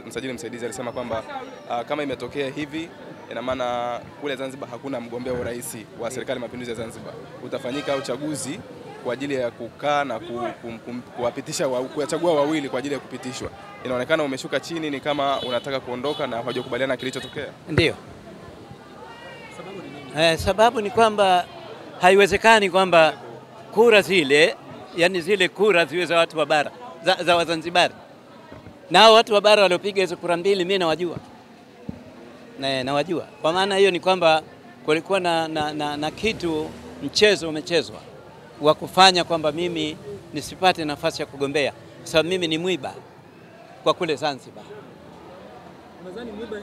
msajili msaidizi alisema kwamba kama imetokea hivi, ina maana kule Zanzibar hakuna mgombea wa urais wa serikali ya mapinduzi ya Zanzibar, utafanyika uchaguzi kwa ajili ya kukaa na kuwapitisha kuwachagua wawili kwa ajili ya kupitishwa. Inaonekana umeshuka chini, ni kama unataka kuondoka na hawajakubaliana kilichotokea. Ndio. Sababu ni nini? Sababu ni kwamba haiwezekani kwamba kura zile, yani zile kura ziwe za watu wa bara, za Wazanzibari. Na watu wa bara waliopiga hizo kura mbili mimi nawajua. Nawajua. Kwa maana hiyo ni kwamba kulikuwa na kitu, mchezo umechezwa wa kufanya kwamba mimi nisipate nafasi ya kugombea, kwa sababu mimi ni mwiba kwa kule Zanzibar. Unadhani mwiba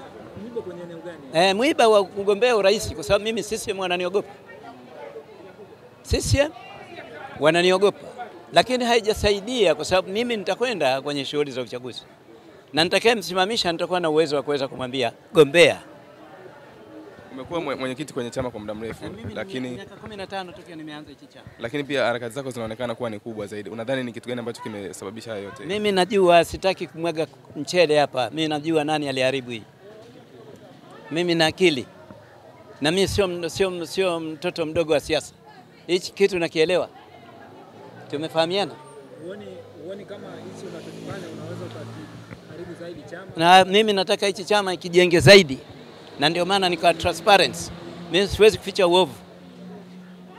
kwenye eneo gani? Mwiba wa kugombea urais, kwa sababu mimi CCM wananiogopa. CCM wananiogopa. Lakini haijasaidia, kwa sababu mimi nitakwenda kwenye shughuli za uchaguzi. Na nitakayemsimamisha nitakuwa na uwezo wa kuweza kumwambia gombea. Umekuwa mwenyekiti kwenye chama kwa muda mrefu, lakini miaka 15 tokea nimeanza hichi chama. Lakini pia harakati zako zinaonekana kuwa ni kubwa zaidi. Unadhani ni kitu gani ambacho kimesababisha hayo yote? Mimi najua, sitaki kumwaga mchele hapa. Mimi najua nani aliharibu hii. Mimi na akili. Na mimi sio mtoto mdogo wa siasa. Hichi kitu nakielewa. Tumefahamiana. Uone kama hichi unachokifanya unaweza kuharibu zaidi chama? Na mimi nataka hichi chama kijenge zaidi. Na ndio maana niko transparency. Mimi siwezi kuficha uovu.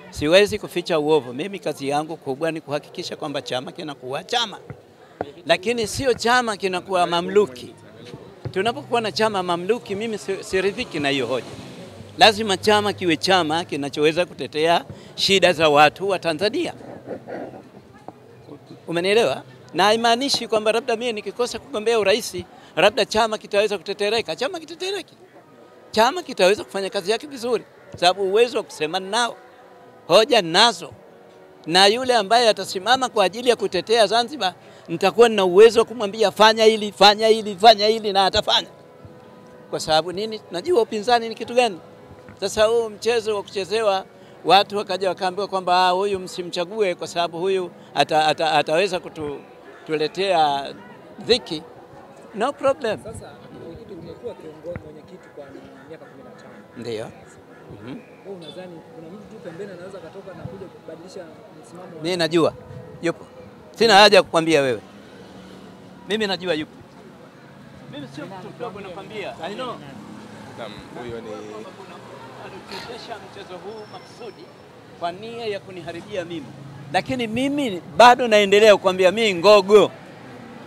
Siwezi kuficha uovu. Mimi kazi yangu kubwa ni kuhakikisha kwamba chama kinakuwa chama. Lakini sio chama kinakuwa mamluki. Tunapokuwa na chama mamluki, mimi siridhiki na hiyo hoja. Lazima chama kiwe chama kinachoweza kutetea shida za watu wa Tanzania. Umenielewa? Na haimaanishi kwamba labda mimi nikikosa kugombea urais, labda chama kitaweza kutetereka. Chama kitetereki. Chama kitaweza kufanya kazi yake vizuri, sababu uwezo wa kusema nao, hoja nazo. Na yule ambaye atasimama kwa ajili ya kutetea Zanzibar, nitakuwa na uwezo wa kumwambia fanya hili, fanya hili, fanya hili, na atafanya. Kwa sababu nini? Najua upinzani ni kitu gani. Sasa huu mchezo wa kuchezewa, watu wakaja wakaambiwa kwamba huyu msimchague kwa sababu huyu ataweza kutuletea dhiki. No problem. Sasa umekuwa kiongozi mwenyekiti kwa miaka 15. Ndio. Wewe unadhani kuna mtu tu pembeni anaweza katoka na kuja kubadilisha msimamo? Mimi najua yupo. Sina haja kukwambia wewe. Mimi najua yupo. Mimi sio mtu mdogo nakwambia. I know. Naam, huyo ni anachezesha mchezo huu maksudi kwa nia ya kuniharibia mimi. Lakini mimi bado naendelea kukwambia mimi ngogo.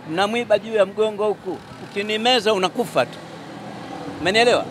Na mwiba juu ya mgongo huku. Ukinimeza unakufa tu. Umenielewa?